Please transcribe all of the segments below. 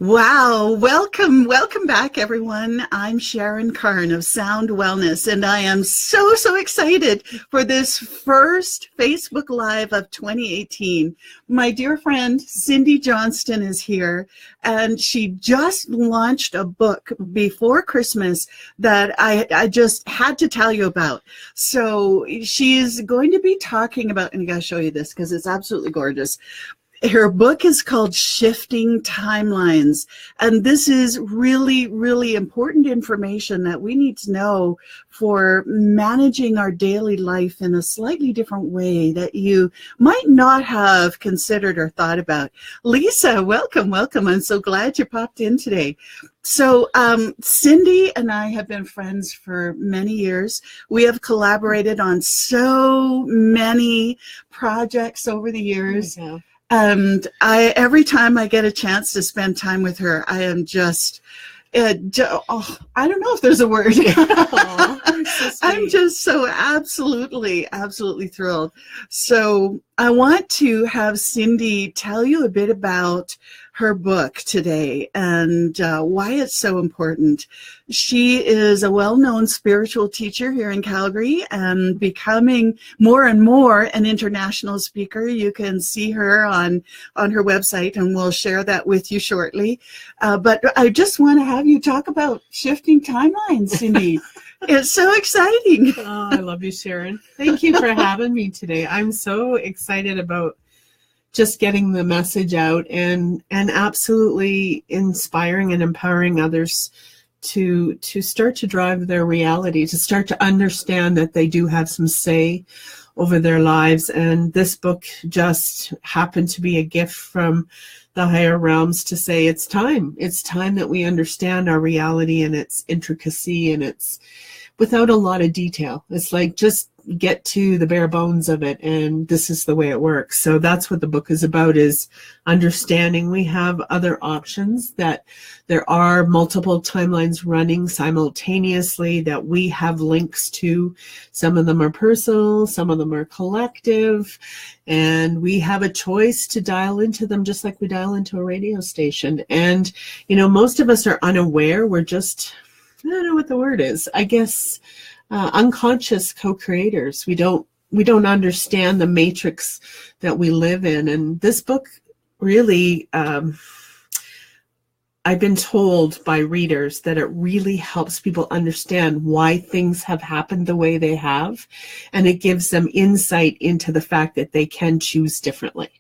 Wow, welcome back, everyone. I'm Sharon Carne of Sound Wellness, and I am so excited for this first Facebook Live of 2018. My dear friend, Cindi Johnston is here, and she just launched a book before Christmas that I just had to tell you about. So she's going to be talking about, and I gotta show you this because it's absolutely gorgeous. Her book is called Shifting Timelines, and this is really important information that we need to know for managing our daily life in a slightly different way that you might not have considered or thought about. Lisa, welcome. I'm so glad you popped in today. So Cindi and I have been friends for many years. We have collaborated on so many projects over the years. Yeah. And every time I get a chance to spend time with her, I am just, I don't know if there's a word. So I'm just so absolutely thrilled. So I want to have Cindi tell you a bit about her book today and why it's so important. She is a well-known spiritual teacher here in Calgary and becoming more and more an international speaker. You can see her on her website, and we'll share that with you shortly. But I just want to have you talk about shifting timelines, Cindi. It's so exciting. Oh, I love you, Sharon. Thank you for having me today. I'm so excited about just getting the message out and absolutely inspiring and empowering others to start to drive their reality, to start to understand that they do have some say over their lives. And this book just happened to be a gift from the higher realms to say it's time that we understand our reality and its intricacy, and it's without a lot of detail. It's like just get to the bare bones of it, and this is the way it works. So that's what the book is about, is understanding we have other options, that there are multiple timelines running simultaneously that we have links to. Some of them are personal, some of them are collective, and we have a choice to dial into them just like we dial into a radio station. And, most of us are unaware. We're just, I don't know what the word is, I guess, unconscious co-creators. We don't understand the matrix that we live in. And this book really, I've been told by readers that it really helps people understand why things have happened the way they have. And it gives them insight into the fact that they can choose differently.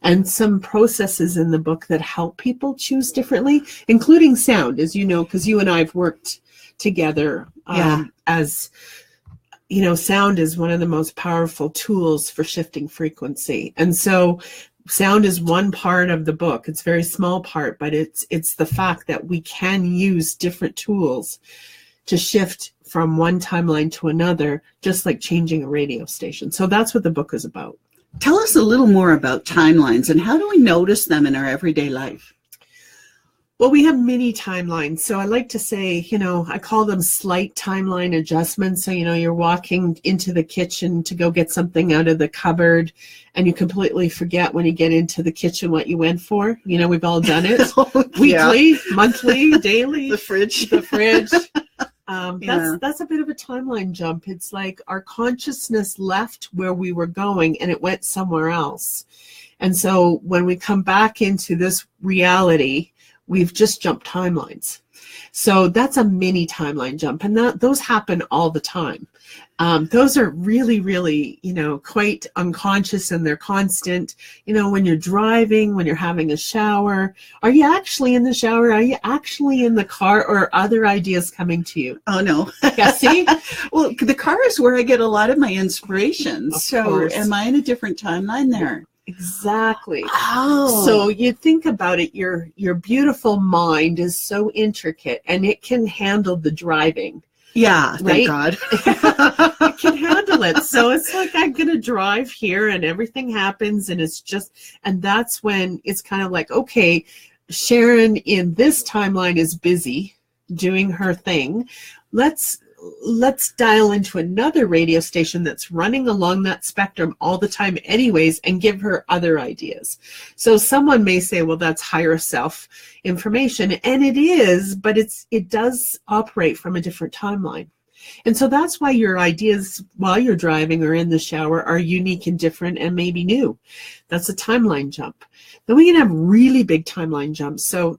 And some processes in the book that help people choose differently, including sound, as you know, because you and I have worked together. As sound is one of the most powerful tools for shifting frequency. And so sound is one part of the book. It's a very small part, but it's the fact that we can use different tools to shift from one timeline to another, just like changing a radio station. So that's what the book is about. Tell us a little more about timelines and how do we notice them in our everyday life? Well, we have mini timelines. So I like to say, I call them slight timeline adjustments. So, you're walking into the kitchen to go get something out of the cupboard and you completely forget when you get into the kitchen what you went for. We've all done it. Weekly, monthly, daily. The fridge. That's a bit of a timeline jump. It's like our consciousness left where we were going and it went somewhere else. And so when we come back into this reality, we've just jumped timelines. So that's a mini timeline jump. And those happen all the time. Those are really, quite unconscious, and they're constant. When you're driving, when you're having a shower, are you actually in the shower? Are you actually in the car, or are other ideas coming to you? Oh, no. Yeah, see? Well, the car is where I get a lot of my inspiration. Of so course. Am I in a different timeline there? Exactly. Oh. So you think about it, your beautiful mind is so intricate and it can handle the driving. Yeah, thank right? God. It can handle it. So it's like, I'm going to drive here and everything happens, and and that's when it's kind of like, okay, Sharon in this timeline is busy doing her thing. Let's let's dial into another radio station that's running along that spectrum all the time anyways, and give her other ideas. So someone may say, well, that's higher self information, and it is, but it does operate from a different timeline. And so that's why your ideas while you're driving or in the shower are unique and different and maybe new. That's a timeline jump. Then we can have really big timeline jumps. So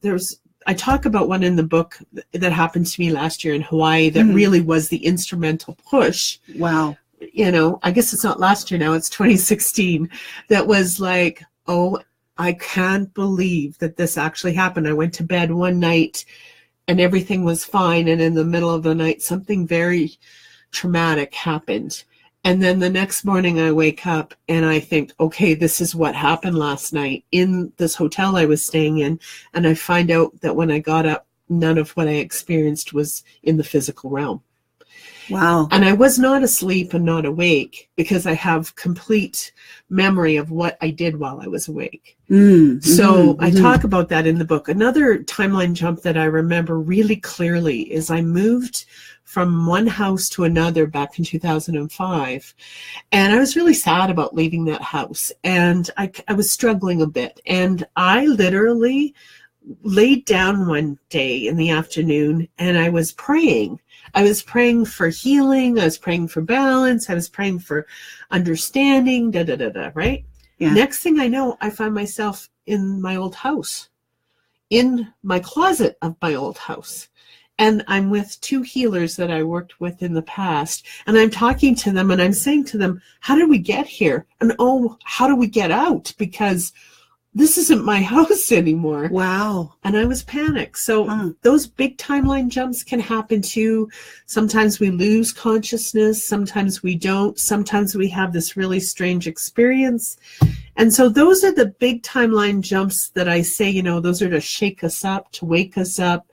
I talk about one in the book that happened to me last year in Hawaii that really was the instrumental push. Wow. You know, I guess it's not last year now, it's 2016. That was like, oh, I can't believe that this actually happened. I went to bed one night and everything was fine. And in the middle of the night, something very traumatic happened. And then the next morning I wake up and I think, okay, this is what happened last night in this hotel I was staying in. And I find out that when I got up, none of what I experienced was in the physical realm. Wow. And I was not asleep and not awake because I have complete memory of what I did while I was awake. So I talk about that in the book. Another timeline jump that I remember really clearly is I moved from one house to another back in 2005. And I was really sad about leaving that house. And I was struggling a bit. And I literally laid down one day in the afternoon and I was praying. I was praying for healing. I was praying for balance. I was praying for understanding, right? Yeah. Next thing I know, I find myself in my old house, in my closet of my old house. And I'm with two healers that I worked with in the past. And I'm talking to them and I'm saying to them, how did we get here? And how do we get out? Because this isn't my house anymore. Wow. And I was panicked. So those big timeline jumps can happen too. Sometimes we lose consciousness. Sometimes we don't. Sometimes we have this really strange experience. And so those are the big timeline jumps that I say, you know, those are to shake us up, to wake us up.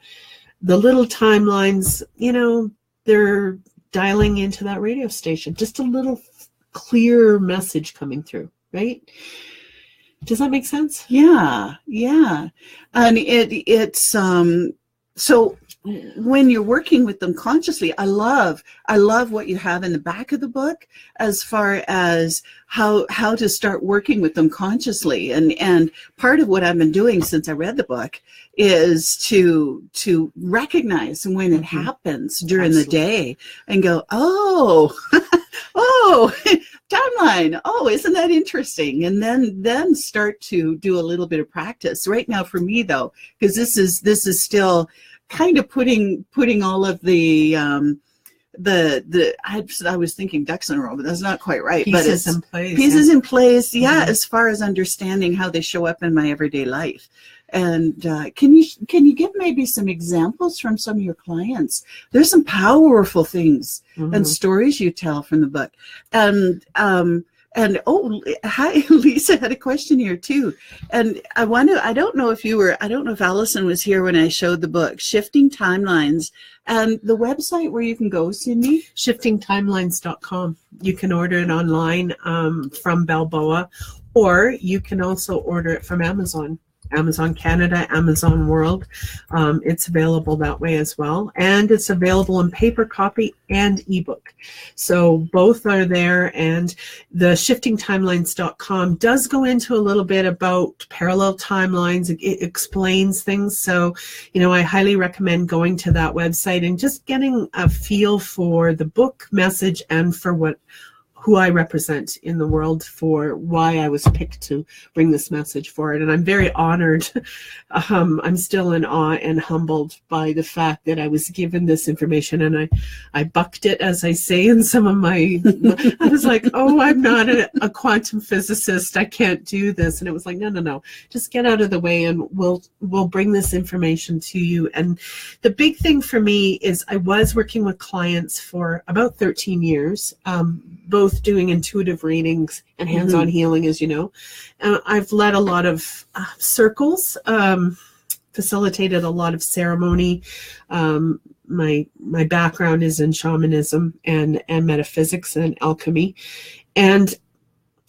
The little timelines, you know, they're dialing into that radio station. Just a little clear message coming through, right? Does that make sense? Yeah. And it's so when you're working with them consciously, I love what you have in the back of the book as far as how to start working with them consciously. And part of what I've been doing since I read the book is to recognize when it happens during the day and go, oh, timeline. Oh, isn't that interesting? And then start to do a little bit of practice. Right now for me though, because this is still kind of putting all of the I was thinking ducks in a row, but that's not quite right. Pieces in place. Pieces in place, yeah, as far as understanding how they show up in my everyday life. And can you give maybe some examples from some of your clients? There's some powerful things and stories you tell from the book. And hi, Lisa had a question here too. And I don't know if Allison was here when I showed the book, Shifting Timelines, and the website where you can go, Cindi? Shiftingtimelines.com. You can order it online from Balboa, or you can also order it from Amazon Canada, Amazon World. It's available that way as well. And it's available in paper copy and ebook. So both are there. And the shiftingtimelines.com does go into a little bit about parallel timelines. It explains things. So, you know, I highly recommend going to that website and just getting a feel for the book message and for who I represent in the world, for why I was picked to bring this message forward. And I'm very honored. I'm still in awe and humbled by the fact that I was given this information, and I bucked it, as I say in some of my, I was like, oh, I'm not a quantum physicist. I can't do this. And it was like, no, just get out of the way and we'll bring this information to you. And the big thing for me is I was working with clients for about 13 years, both doing intuitive readings and hands-on healing, as you know. I've led a lot of circles, facilitated a lot of ceremony. My background is in shamanism and metaphysics and alchemy. And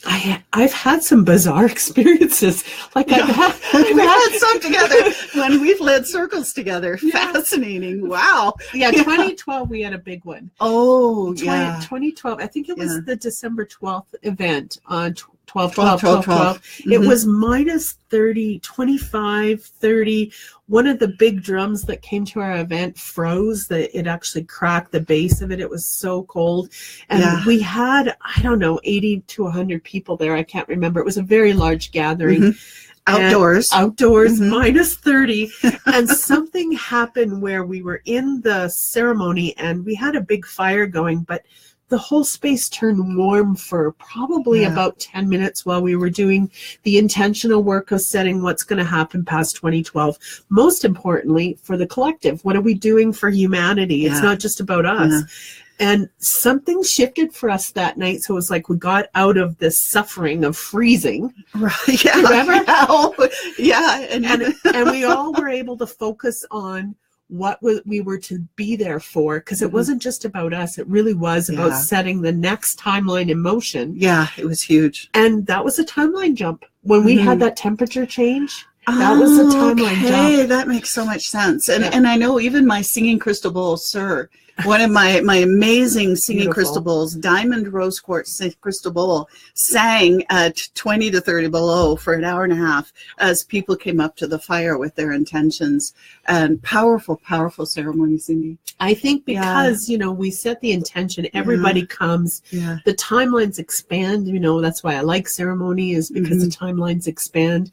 I've had some bizarre experiences. Like I've had some together when we've led circles together. Yeah. Fascinating. Wow. Yeah, 2012, we had a big one. Oh, yeah. 2012, I think it was the December 12th event on 12. Mm-hmm. It was minus 30, 25, 30. One of the big drums that came to our event froze. It actually cracked the base of it. It was so cold. And we had, I don't know, 80 to 100 people there. I can't remember. It was a very large gathering. Mm-hmm. Outdoors, mm-hmm. minus 30. And something happened where we were in the ceremony and we had a big fire going, but the whole space turned warm for probably about 10 minutes while we were doing the intentional work of setting what's going to happen past 2012. Most importantly, for the collective, what are we doing for humanity? It's not just about us. And something shifted for us that night. So it was like we got out of this suffering of freezing. Right. Yeah. Remember? Yeah. And we all were able to focus on what we were to be there for, because it wasn't just about us. It really was about setting the next timeline in motion. Yeah, it was huge. And that was a timeline jump. When we had that temperature change, that was a timeline jump. That makes so much sense. And I know even my singing crystal bowl, Sir, one of my amazing singing crystal bowls, diamond rose quartz crystal bowl, sang at 20 to 30 below for an hour and a half as people came up to the fire with their intentions. And powerful, powerful ceremony, Cindy. I think because, we set the intention, everybody comes, the timelines expand, that's why I like ceremony, is because the timelines expand.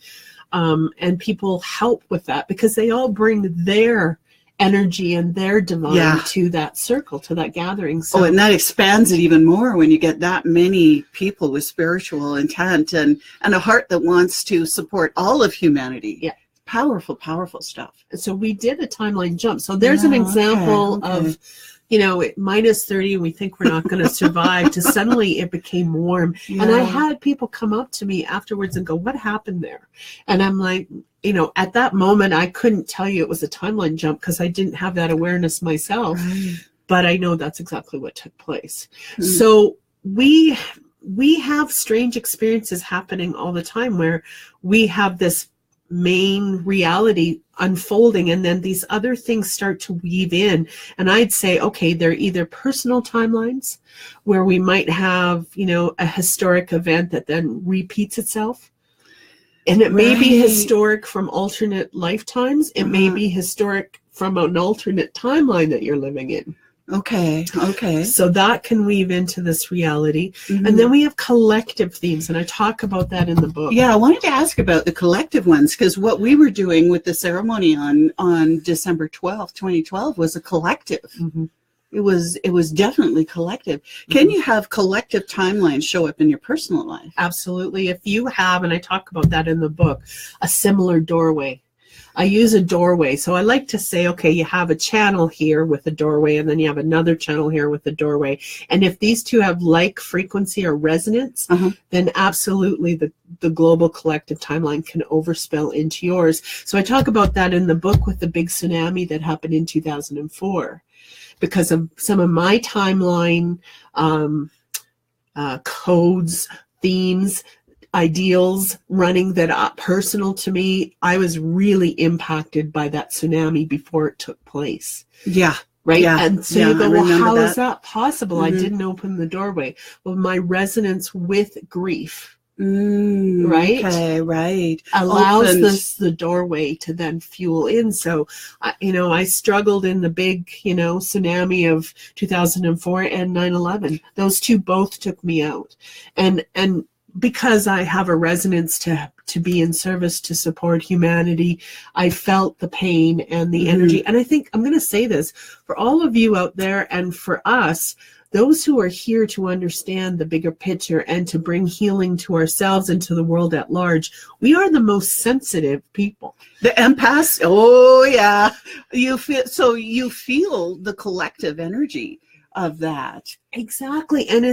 And people help with that because they all bring their energy and their divine to that circle, to that gathering. So, and that expands it even more when you get that many people with spiritual intent and a heart that wants to support all of humanity. Yeah. Powerful, powerful stuff. So we did a timeline jump. So there's an example of, at minus 30, we think we're not going to survive, to suddenly it became warm. And I had people come up to me afterwards and go, what happened there? And I'm like, at that moment, I couldn't tell you it was a timeline jump because I didn't have that awareness myself. Right. But I know that's exactly what took place. So we have strange experiences happening all the time where we have this main reality unfolding and then these other things start to weave in. And I'd say, okay, they're either personal timelines where we might have, a historic event that then repeats itself. And it may be historic from alternate lifetimes. It may be historic from an alternate timeline that you're living in. Okay. So that can weave into this reality. And then we have collective themes, and I talk about that in the book. Yeah, I wanted to ask about the collective ones, because what we were doing with the ceremony on December 12th, 2012 was a collective. It was definitely collective. Can you have collective timelines show up in your personal life? Absolutely. If you have, and I talk about that in the book, a similar doorway. I use a doorway. So I like to say, okay, you have a channel here with a doorway, and then you have another channel here with a doorway. And if these two have like frequency or resonance, then absolutely the global collective timeline can overspill into yours. So I talk about that in the book with the big tsunami that happened in 2004. Because of some of my timeline codes, themes, ideals running that are personal to me, I was really impacted by that tsunami before it took place. Yeah. Right? Yeah. And so you go, well, how is that possible? I didn't open the doorway. Well, my resonance with grief, right? Okay, right. Allows the doorway to then fuel in. So, I struggled in the big, tsunami of 2004 and 9/11. Those two both took me out. And because I have a resonance to be in service, to support humanity, I felt the pain and the energy. And I think I'm going to say this for all of you out there and for us, those who are here to understand the bigger picture and to bring healing to ourselves and to the world at large, we are the most sensitive people. The empaths, oh yeah. You feel the collective energy of that. Exactly. And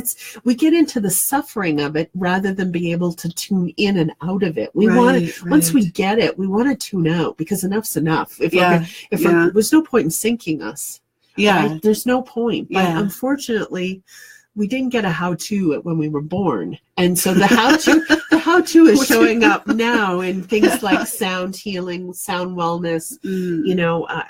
we get into the suffering of it rather than be able to tune in and out of it. Once we get it, we want to tune out because enough's enough. There's no point in sinking us. Yeah. Right? There's no point. But unfortunately, we didn't get a how-to when we were born. And so the how-to is showing up now in things like sound healing, sound wellness,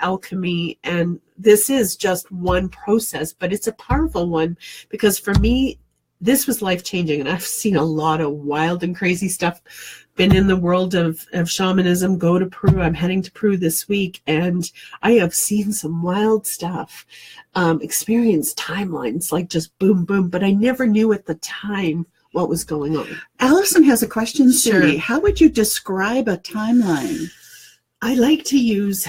alchemy. And this is just one process, but it's a powerful one because for me, this was life-changing. And I've seen a lot of wild and crazy stuff. Been in the world of shamanism, go to Peru. I'm heading to Peru this week, and I have seen some wild stuff, experienced timelines, like just boom, boom. But I never knew at the time what was going on. Allison has a question, Cindy. Sure. How would you describe a timeline? I like to use,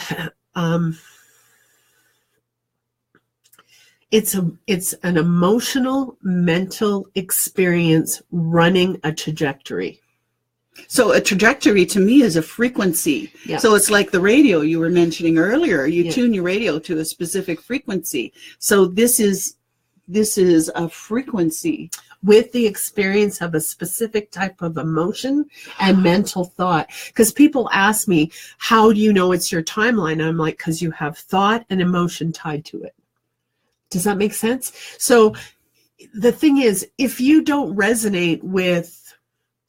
it's an emotional, mental experience running a trajectory. So a trajectory to me is a frequency. Yeah. So it's like the radio you were mentioning earlier. You tune your radio to a specific frequency. So this is a frequency with the experience of a specific type of emotion and mental thought. Because people ask me, how do you know it's your timeline? I'm like, because you have thought and emotion tied to it. Does that make sense? So the thing is, if you don't resonate with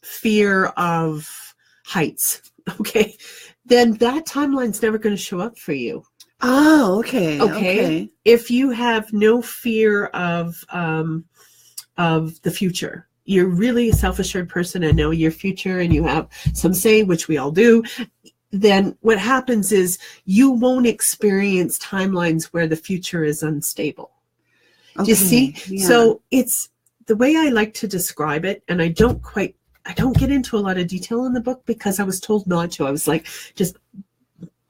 fear of heights, okay, then that timeline's never going to show up for you. Oh, okay. If you have no fear of the future, you're really a self-assured person and know your future, and you have some say, which we all do, then what happens is you won't experience timelines where the future is unstable. Okay. Do you see? Yeah. So it's the way I like to describe it, and I don't get into a lot of detail in the book because I was told not to. I was like, just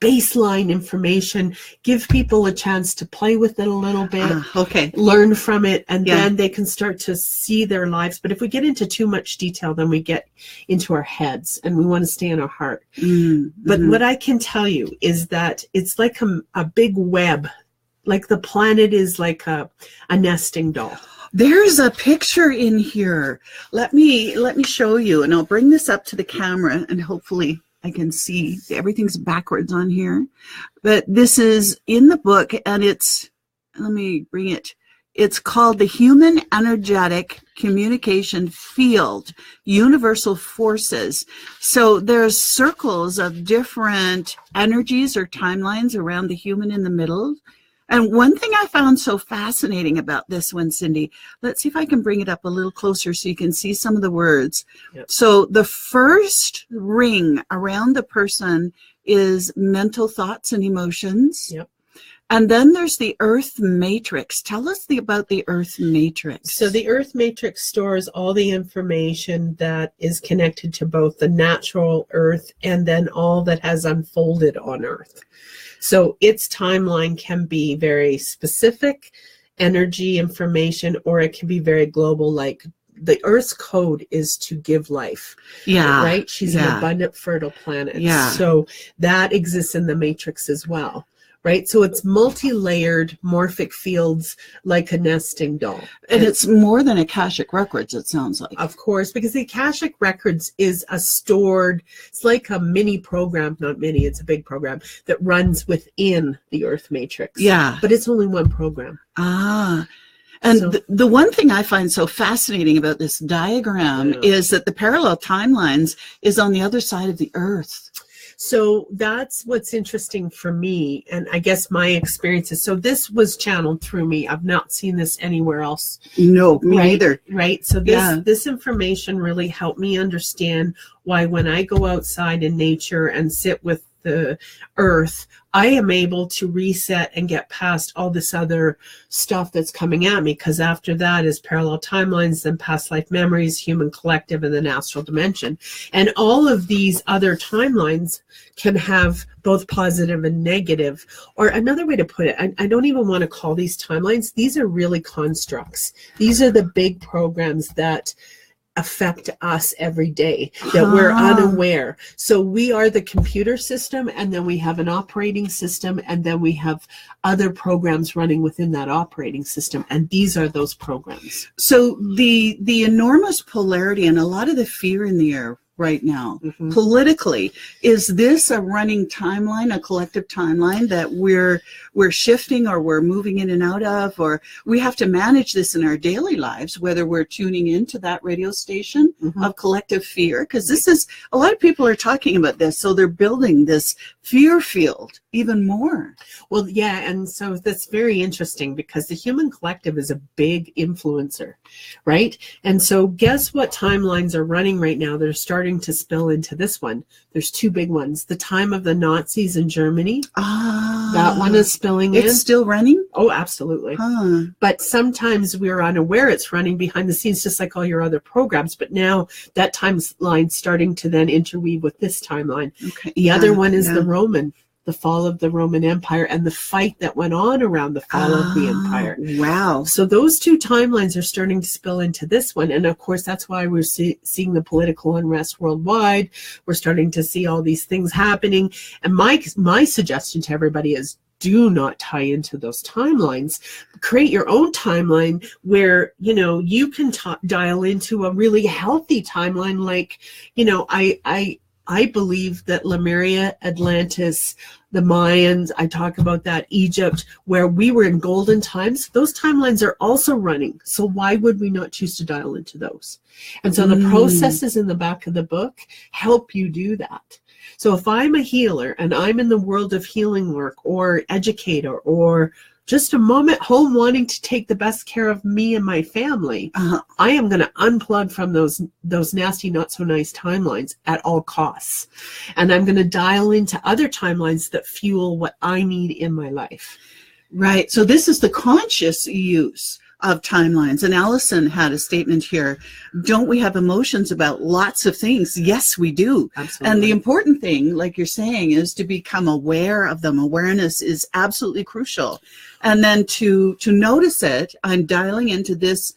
baseline information, give people a chance to play with it a little bit, learn from it, and then they can start to see their lives. But if we get into too much detail, then we get into our heads, and we want to stay in our heart. Mm-hmm. But what I can tell you is that it's like a big web, like the planet is like a nesting doll. There's a picture in here. Let me show you, and I'll bring this up to the camera, and hopefully I can see. Everything's backwards on here. But this is in the book, and let me bring it. It's called The Human Energetic Communication Field, Universal Forces. So there's circles of different energies or timelines around the human in the middle. And one thing I found so fascinating about this one, Cindy, let's see if I can bring it up a little closer so you can see some of the words. Yep. So the first ring around the person is mental thoughts and emotions. Yep. And then there's the Earth Matrix. Tell us about the Earth Matrix. So the Earth Matrix stores all the information that is connected to both the natural Earth and then all that has unfolded on Earth. So its timeline can be very specific energy information, or it can be very global, like the Earth's code is to give life. Yeah. Right? She's an abundant, fertile planet. Yeah. So that exists in the matrix as well. Right? So it's multi-layered morphic fields like a nesting doll. And it's more than Akashic Records, it sounds like. Of course, because the Akashic Records is it's like a mini program, not mini, it's a big program that runs within the Earth Matrix. Yeah. But it's only one program. Ah. And so, the one thing I find so fascinating about this diagram is that the parallel timelines is on the other side of the Earth. So that's what's interesting for me, and I guess my experiences. So this was channeled through me. I've not seen this anywhere else. No, me neither. Right. So this information really helped me understand why when I go outside in nature and sit with the earth, I am able to reset and get past all this other stuff that's coming at me, because after that is parallel timelines, then past life memories, human collective, and then astral dimension. And all of these other timelines can have both positive and negative. Or another way to put it, I don't even want to call these timelines. These are really constructs. These are the big programs that affect us every day that we're unaware. So we are the computer system, and then we have an operating system, and then we have other programs running within that operating system, and these are those programs. So the enormous polarity and a lot of the fear in the air right now? Politically, is this a running timeline, a collective timeline that we're shifting or we're moving in and out of, or we have to manage this in our daily lives, whether we're tuning into that radio station of collective fear? Because this is, a lot of people are talking about this, so they're building this fear field even more. Well, yeah, and so that's very interesting because the human collective is a big influencer, right? And so guess what timelines are running right now? They're starting to spill into this one. There's two big ones. The time of the Nazis in Germany. That one is spilling in. It's still running? Oh, absolutely. But sometimes we're unaware it's running behind the scenes, just like all your other programs. But now that timeline's starting to then interweave with this timeline. Okay. The other one is the fall of the Roman Empire and the fight that went on around the fall of the empire. Wow. So those two timelines are starting to spill into this one. And of course, that's why we're seeing the political unrest worldwide. We're starting to see all these things happening. And my suggestion to everybody is, do not tie into those timelines. Create your own timeline where, you can dial into a really healthy timeline. Like, I believe that Lemuria, Atlantis, the Mayans, I talk about that, Egypt, where we were in golden times, those timelines are also running. So why would we not choose to dial into those? And so the processes in the back of the book help you do that. So if I'm a healer and I'm in the world of healing work or educator or just a mom at home wanting to take the best care of me and my family, I am going to unplug from those nasty, not so nice timelines at all costs. And I'm going to dial into other timelines that fuel what I need in my life. Right. So this is the conscious use of timelines. And Allison had a statement here. Don't we have emotions about lots of things? Yes, we do. Absolutely. And the important thing, like you're saying, is to become aware of them. Awareness is absolutely crucial. And then to notice it, I'm dialing into this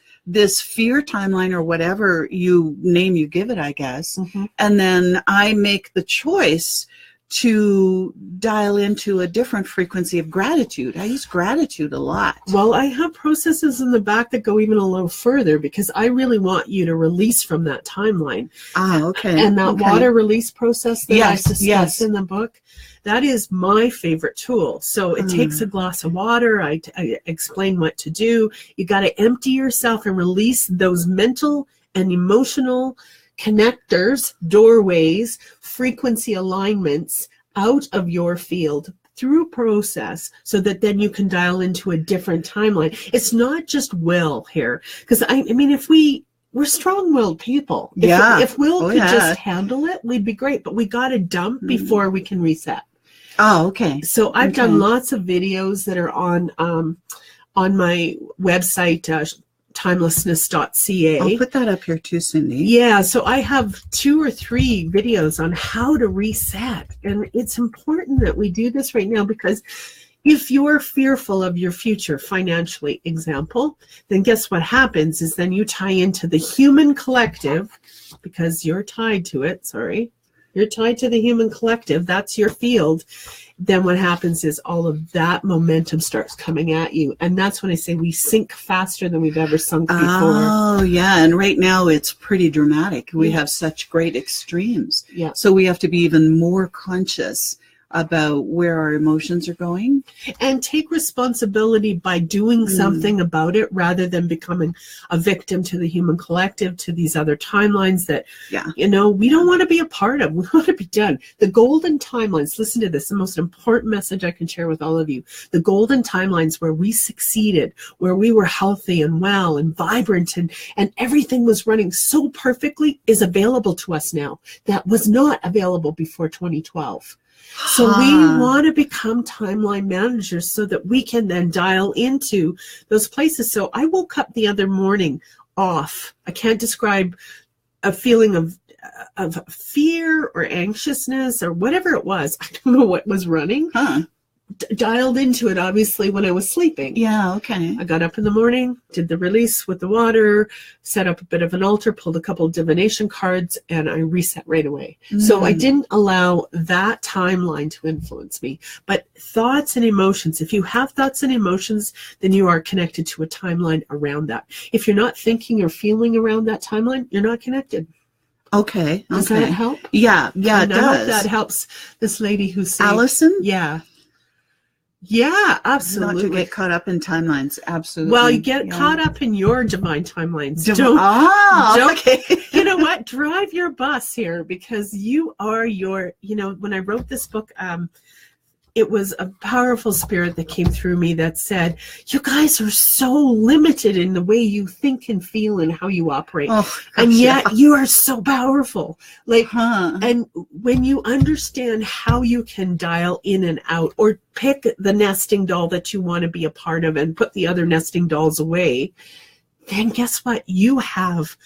fear timeline or whatever name you give it, I guess. And then I make the choice to dial into a different frequency of gratitude. I use gratitude a lot. Well, I have processes in the back that go even a little further because I really want you to release from that timeline. Okay. And that water release process that I discuss in the book, that is my favorite tool. So it takes a glass of water. I explain what to do. You got to empty yourself and release those mental and emotional connectors, doorways, frequency alignments out of your field through a process so that then you can dial into a different timeline. It's not just will here, because I mean, if we're strong-willed people. If will could just handle it, we'd be great, but we got to dump before we can reset. Oh, okay. So I've done lots of videos that are on my website, timelessness.ca. I'll put that up here too, Cindy. Yeah, so I have 2 or 3 videos on how to reset. And it's important that we do this right now because if you're fearful of your future financially, example, then guess what happens is then you tie into the human collective because you're tied to it, You're tied to the human collective. That's your field. Then what happens is all of that momentum starts coming at you. And that's when I say we sink faster than we've ever sunk before. Oh, yeah. And right now it's pretty dramatic. We have such great extremes. Yeah. So we have to be even more conscious about where our emotions are going. And take responsibility by doing something about it rather than becoming a victim to the human collective, to these other timelines that, we don't want to be a part of. We want to be done. The golden timelines, listen to this, the most important message I can share with all of you. The golden timelines where we succeeded, where we were healthy and well and vibrant and everything was running so perfectly is available to us now. That was not available before 2012. So we want to become timeline managers so that we can then dial into those places. So I woke up the other morning off. I can't describe a feeling of fear or anxiousness or whatever it was. I don't know what was running. Dialed into it, obviously, when I was sleeping. Yeah, okay. I got up in the morning, did the release with the water, set up a bit of an altar, pulled a couple of divination cards, and I reset right away. So I didn't allow that timeline to influence me. But thoughts and emotions, if you have thoughts and emotions, then you are connected to a timeline around that. If you're not thinking or feeling around that timeline, you're not connected. Okay. Does that help? Yeah, it I does. hope that helps this lady who's saying, Allison? Yeah. Yeah, absolutely. Not to get caught up in timelines. Absolutely. Well, you get caught up in your divine timelines. Okay. You know what? Drive your bus here, because you are your, when I wrote this book, it was a powerful spirit that came through me that said, you guys are so limited in the way you think and feel and how you operate. Oh, gosh, and yet you are so powerful. And when you understand how you can dial in and out, or pick the nesting doll that you want to be a part of and put the other nesting dolls away, then guess what? You have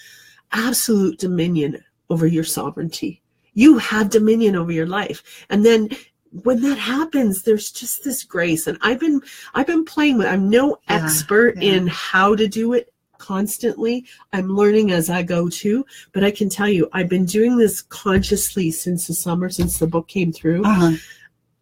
absolute dominion over your sovereignty. You have dominion over your life. And then when that happens, there's just this grace. And I've been playing with, I'm no expert in how to do it constantly. I'm learning as I go too, but I can tell you, I've been doing this consciously since the summer, since the book came through.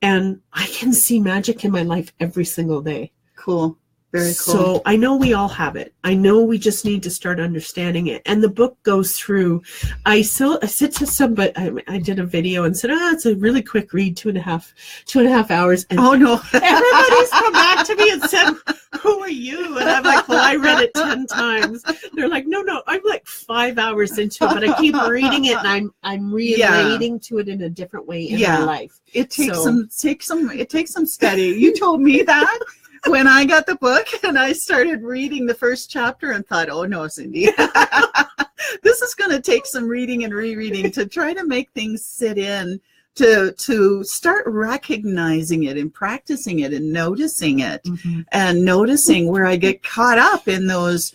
And I can see magic in my life every single day. Cool. Very cool. So I know we all have it. I know we just need to start understanding it. And the book goes through, I said to somebody, I did a video and said, it's a really quick read, 2.5 hours. And everybody's come back to me and said, who are you? And I'm like, well, I read it 10 times. They're like, no, I'm like 5 hours into it, but I keep reading it and I'm relating to it in a different way in my life. It takes some study. You told me that. When I got the book and I started reading the first chapter and thought, oh no, Cindi, this is going to take some reading and rereading to try to make things sit in, to start recognizing it and practicing it and noticing it, and noticing where I get caught up in those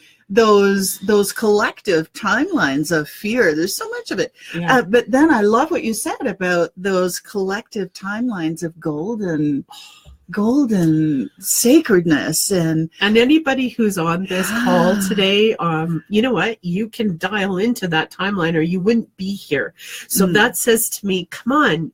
collective timelines of fear. There's so much of it. But then I love what you said about those collective timelines of golden sacredness. And anybody who's on this call today, you know what, you can dial into that timeline or you wouldn't be here. So that says to me, come on,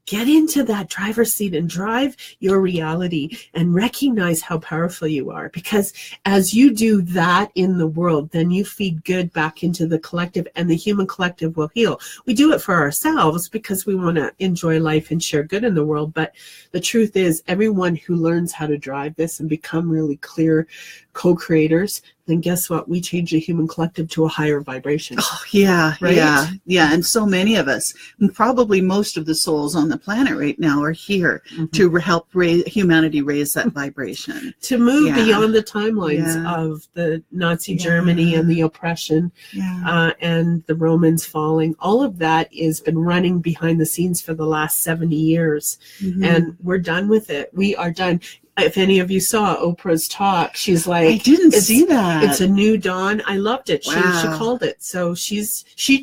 get into that driver's seat and drive your reality and recognize how powerful you are. Because as you do that in the world, then you feed good back into the collective, and the human collective will heal. We do it for ourselves because we want to enjoy life and share good in the world. But the truth is, everyone who learns how to drive this and become really clear co-creators, then guess what? We change the human collective to a higher vibration. Oh, yeah, right? Yeah. And so many of us, and probably most of the souls on the planet right now, are here to help humanity raise that vibration. To move beyond the timelines of the Nazi Germany and the oppression and the Romans falling. All of that has been running behind the scenes for the last 70 years. And we're done with it. We are done. If any of you saw Oprah's talk, she's like, I didn't see that. It's a new dawn. I loved it. Wow. She called it. So she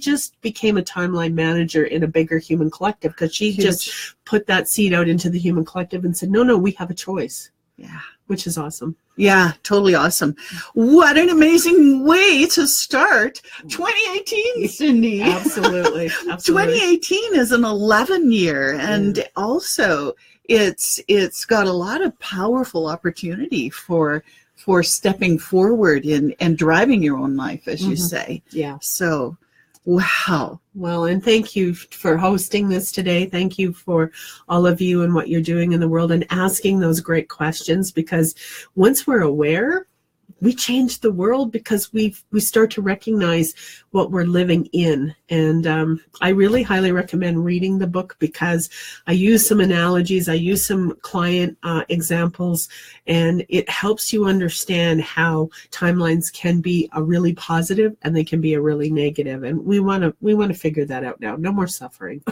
just became a timeline manager in a bigger human collective, because she just put that seed out into the human collective and said, no, we have a choice. Yeah. Which is awesome. Yeah, totally awesome. What an amazing way to start 2018, Cindi. Absolutely. 2018 is an 11 year, and also it's got a lot of powerful opportunity for stepping forward and driving your own life, as you say. Yeah. So, wow. Well, and thank you for hosting this today. Thank you for all of you and what you're doing in the world and asking those great questions, because once we're aware, we change the world, because we start to recognize what we're living in. And I really highly recommend reading the book, because I use some analogies, I use some client examples, and it helps you understand how timelines can be a really positive and they can be a really negative. And we want to figure that out now. No more suffering.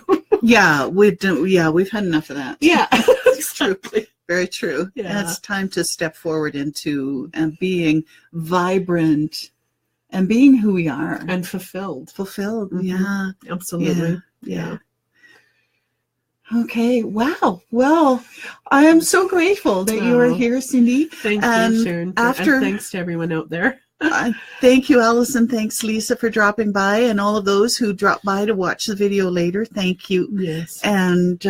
We've had enough of that. Yeah, it's true. Very true. Yeah. And it's time to step forward into being vibrant and being who we are. And fulfilled. Yeah. Absolutely. Yeah. Okay. Wow. Well, I am so grateful that you are here, Cindi. Thank you, Sharon. And thanks to everyone out there. Thank you, Allison. Thanks, Lisa, for dropping by, and all of those who drop by to watch the video later. Thank you. Yes. And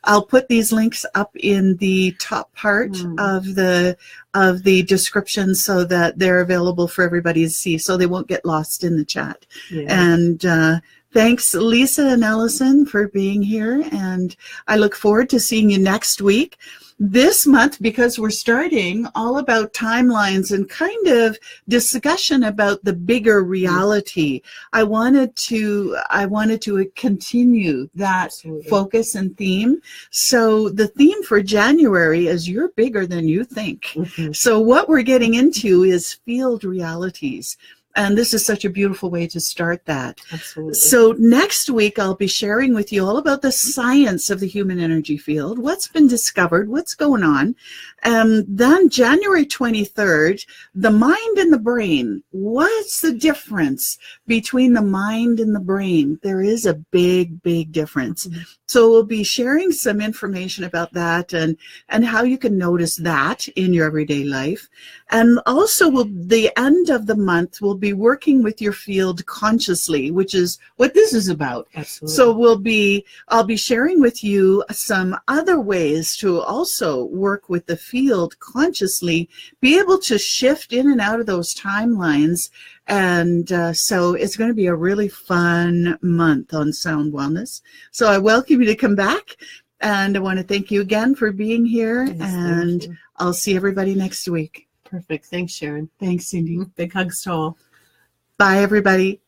I'll put these links up in the top part of the description, so that they're available for everybody to see, so they won't get lost in the chat. Yeah. And Thanks, Lisa and Allison, for being here. And I look forward to seeing you next week. This month, because we're starting all about timelines and kind of discussion about the bigger reality, I wanted to continue that focus and theme. So the theme for January is You're Bigger Than You Think. Mm-hmm. So what we're getting into is field realities. And this is such a beautiful way to start that. Absolutely. So next week, I'll be sharing with you all about the science of the human energy field, what's been discovered, what's going on. Then January 23rd, the mind and the brain. What's the difference between the mind and the brain? There is a big, big difference. Mm-hmm. So we'll be sharing some information about that and how you can notice that in your everyday life. And also, the end of the month, we'll be working with your field consciously, which is what this is about. Absolutely. So I'll be sharing with you some other ways to also work with the field consciously, be able to shift in and out of those timelines. And so it's going to be a really fun month on Sound Wellness. So I welcome you to come back. And I want to thank you again for being here. Yes, and I'll see everybody next week. Perfect. Thanks, Sharon. Thanks, Cindy. Big hugs to all. Bye, everybody.